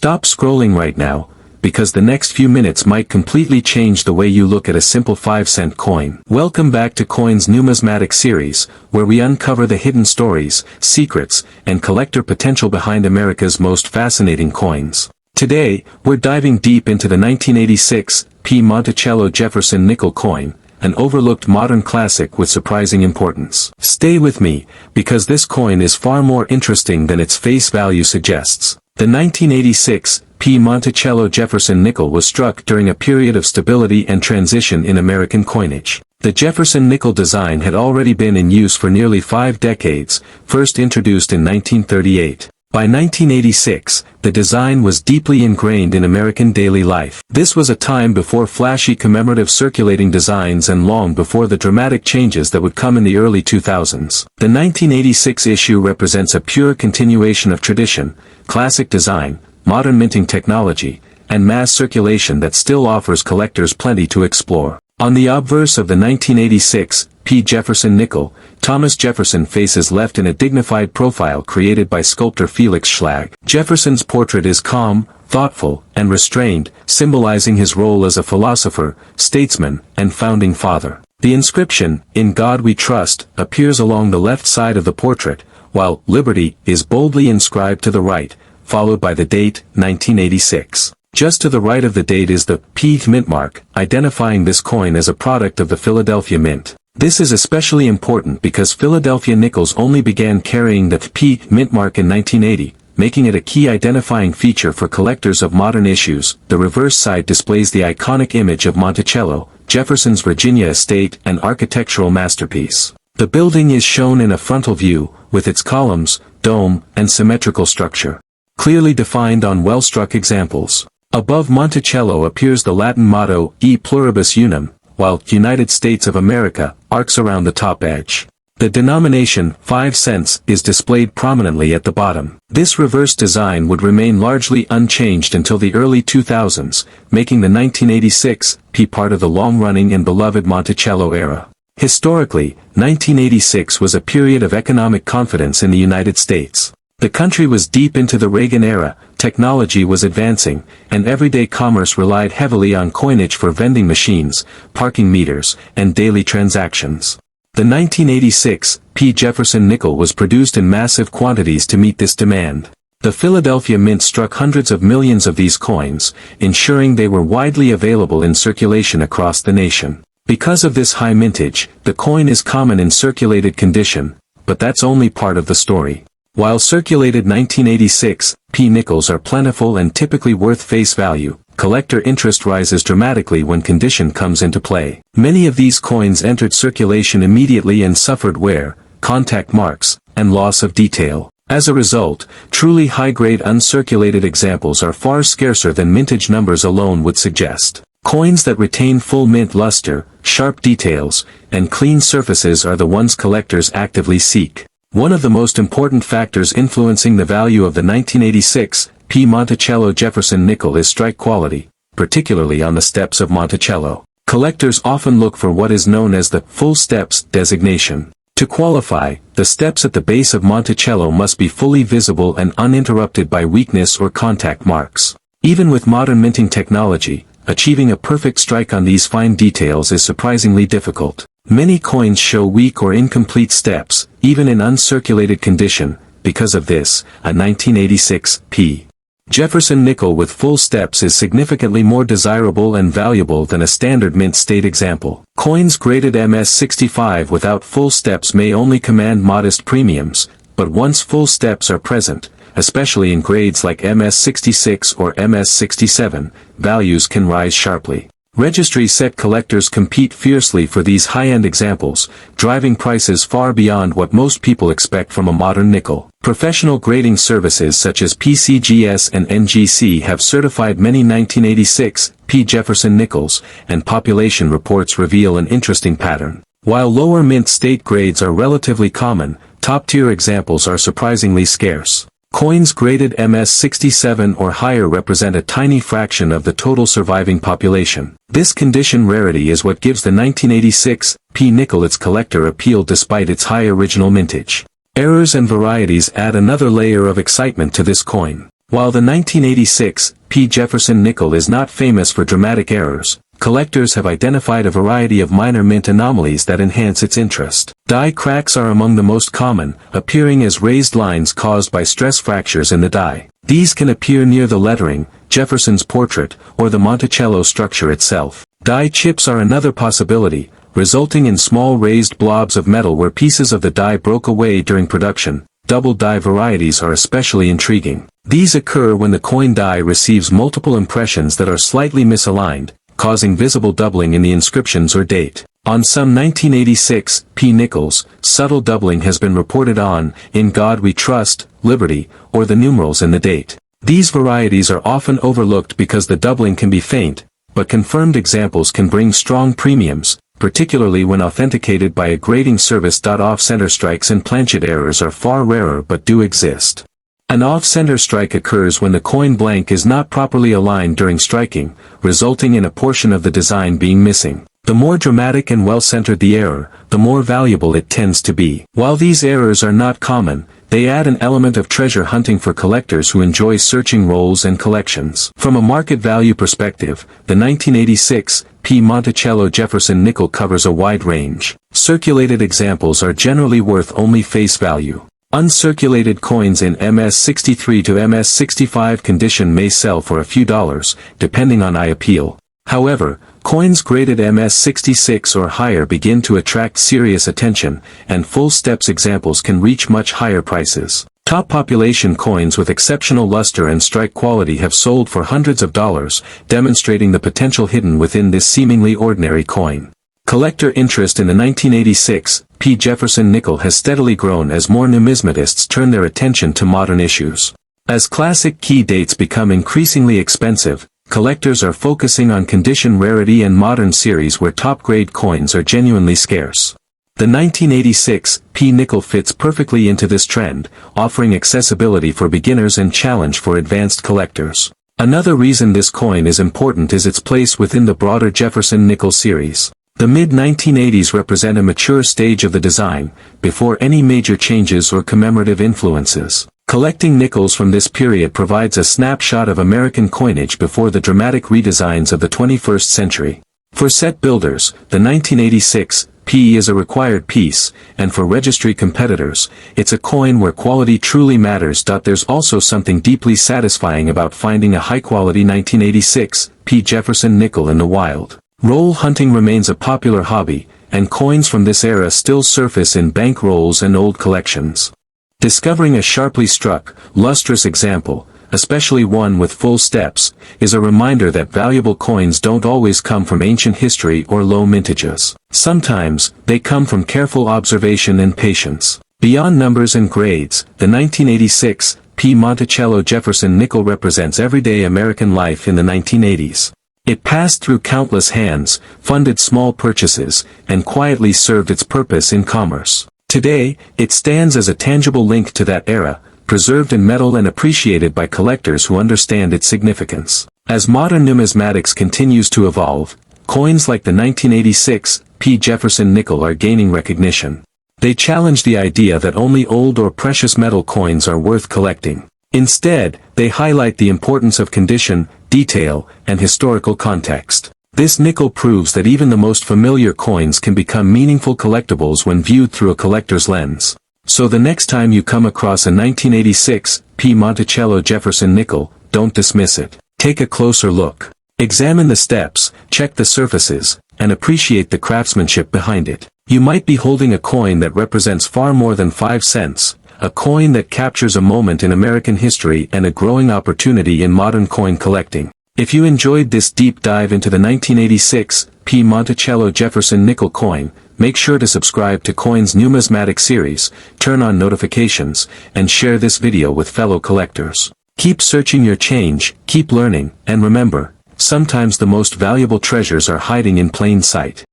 Stop scrolling right now, because the next few minutes might completely change the way you look at a simple 5-cent coin. Welcome back to Coins Numismatic Series, where we uncover the hidden stories, secrets, and collector potential behind America's most fascinating coins. Today, we're diving deep into the 1986 Monticello Jefferson Nickel coin, an overlooked modern classic with surprising importance. Stay with me, because this coin is far more interesting than its face value suggests. The 1986 Monticello Jefferson Nickel was struck during a period of stability and transition in American coinage. The Jefferson Nickel design had already been in use for nearly 5 decades, first introduced in 1938. By 1986, the design was deeply ingrained in American daily life. This was a time before flashy commemorative circulating designs and long before the dramatic changes that would come in the early 2000s. The 1986 issue represents a pure continuation of tradition, classic design, modern minting technology, and mass circulation that still offers collectors plenty to explore. On the obverse of the 1986 Jefferson Nickel, Thomas Jefferson faces left in a dignified profile created by sculptor Felix Schlag. Jefferson's portrait is calm, thoughtful, and restrained, symbolizing his role as a philosopher, statesman, and founding father. The inscription, "In God We Trust," appears along the left side of the portrait, while "Liberty" is boldly inscribed to the right, followed by the date, 1986. Just to the right of the date is the P mint mark, identifying this coin as a product of the Philadelphia Mint. This is especially important because Philadelphia nickels only began carrying the P mint mark in 1980, making it a key identifying feature for collectors of modern issues. The reverse side displays the iconic image of Monticello, Jefferson's Virginia estate and architectural masterpiece. The building is shown in a frontal view, with its columns, dome, and symmetrical structure clearly defined on well-struck examples. Above Monticello appears the Latin motto, E pluribus unum, while United States of America arcs around the top edge. The denomination, 5 cents, is displayed prominently at the bottom. This reverse design would remain largely unchanged until the early 2000s, making the 1986 part of the long-running and beloved Monticello era. Historically, 1986 was a period of economic confidence in the United States. The country was deep into the Reagan era, technology was advancing, and everyday commerce relied heavily on coinage for vending machines, parking meters, and daily transactions. The 1986 Jefferson Nickel was produced in massive quantities to meet this demand. The Philadelphia Mint struck hundreds of millions of these coins, ensuring they were widely available in circulation across the nation. Because of this high mintage, the coin is common in circulated condition, but that's only part of the story. While circulated 1986 nickels are plentiful and typically worth face value, collector interest rises dramatically when condition comes into play. Many of these coins entered circulation immediately and suffered wear, contact marks, and loss of detail. As a result, truly high-grade uncirculated examples are far scarcer than mintage numbers alone would suggest. Coins that retain full mint luster, sharp details, and clean surfaces are the ones collectors actively seek. One of the most important factors influencing the value of the 1986 Monticello Jefferson Nickel is strike quality, particularly on the steps of Monticello. Collectors often look for what is known as the full steps designation. To qualify, the steps at the base of Monticello must be fully visible and uninterrupted by weakness or contact marks. Even with modern minting technology, achieving a perfect strike on these fine details is surprisingly difficult. Many coins show weak or incomplete steps, even in uncirculated condition. Because of this, a 1986 Jefferson Nickel with full steps is significantly more desirable and valuable than a standard mint state example. Coins graded MS65 without full steps may only command modest premiums, but once full steps are present, especially in grades like MS66 or MS67, values can rise sharply. Registry set collectors compete fiercely for these high-end examples, driving prices far beyond what most people expect from a modern nickel. Professional grading services such as PCGS and NGC have certified many 1986 Jefferson Nickels, and population reports reveal an interesting pattern. While lower mint state grades are relatively common, top-tier examples are surprisingly scarce. Coins graded MS67 or higher represent a tiny fraction of the total surviving population. This condition rarity is what gives the 1986 nickel its collector appeal despite its high original mintage. Errors and varieties add another layer of excitement to this coin. While the 1986 P. Jefferson nickel is not famous for dramatic errors, collectors have identified a variety of minor mint anomalies that enhance its interest. Die cracks are among the most common, appearing as raised lines caused by stress fractures in the die. These can appear near the lettering, Jefferson's portrait, or the Monticello structure itself. Die chips are another possibility, resulting in small raised blobs of metal where pieces of the die broke away during production. Double die varieties are especially intriguing. These occur when the coin die receives multiple impressions that are slightly misaligned, causing visible doubling in the inscriptions or date. On some 1986 P nickels, subtle doubling has been reported on "In God We Trust," "Liberty," or the numerals in the date. These varieties are often overlooked because the doubling can be faint, but confirmed examples can bring strong premiums, particularly when authenticated by a grading service. Off-center strikes and planchet errors are far rarer but do exist. An off-center strike occurs when the coin blank is not properly aligned during striking, resulting in a portion of the design being missing. The more dramatic and well-centered the error, the more valuable it tends to be. While these errors are not common, they add an element of treasure hunting for collectors who enjoy searching rolls and collections. From a market value perspective, the 1986 P. Monticello Jefferson nickel covers a wide range. Circulated examples are generally worth only face value. Uncirculated coins in MS-63 to MS-65 condition may sell for a few dollars, depending on eye appeal. However, coins graded MS-66 or higher begin to attract serious attention, and full steps examples can reach much higher prices. Top population coins with exceptional luster and strike quality have sold for hundreds of dollars, demonstrating the potential hidden within this seemingly ordinary coin. Collector interest in the 1986 P. Jefferson nickel has steadily grown as more numismatists turn their attention to modern issues. As classic key dates become increasingly expensive, collectors are focusing on condition rarity and modern series where top-grade coins are genuinely scarce. The 1986 P. nickel fits perfectly into this trend, offering accessibility for beginners and challenge for advanced collectors. Another reason this coin is important is its place within the broader Jefferson nickel series. The mid-1980s represent a mature stage of the design, before any major changes or commemorative influences. Collecting nickels from this period provides a snapshot of American coinage before the dramatic redesigns of the 21st century. For set builders, the 1986 P is a required piece, and for registry competitors, it's a coin where quality truly matters. There's also something deeply satisfying about finding a high-quality 1986 P. Jefferson nickel in the wild. Roll hunting remains a popular hobby, and coins from this era still surface in bank rolls and old collections. Discovering a sharply struck, lustrous example, especially one with full steps, is a reminder that valuable coins don't always come from ancient history or low mintages. Sometimes, they come from careful observation and patience. Beyond numbers and grades, the 1986 P. Monticello Jefferson nickel represents everyday American life in the 1980s. It passed through countless hands, funded small purchases, and quietly served its purpose in commerce. Today, it stands as a tangible link to that era, preserved in metal and appreciated by collectors who understand its significance. As modern numismatics continues to evolve, coins like the 1986 P. Jefferson nickel are gaining recognition. They challenge the idea that only old or precious metal coins are worth collecting. Instead, they highlight the importance of condition, detail, and historical context. This nickel proves that even the most familiar coins can become meaningful collectibles when viewed through a collector's lens. So the next time you come across a 1986 P. Monticello Jefferson nickel, don't dismiss it. Take a closer look. Examine the steps, check the surfaces, and appreciate the craftsmanship behind it. You might be holding a coin that represents far more than 5 cents. A coin that captures a moment in American history and a growing opportunity in modern coin collecting. If you enjoyed this deep dive into the 1986 P. Monticello Jefferson nickel coin, make sure to subscribe to Coins Numismatic Series, turn on notifications, and share this video with fellow collectors. Keep searching your change, keep learning, and remember, sometimes the most valuable treasures are hiding in plain sight.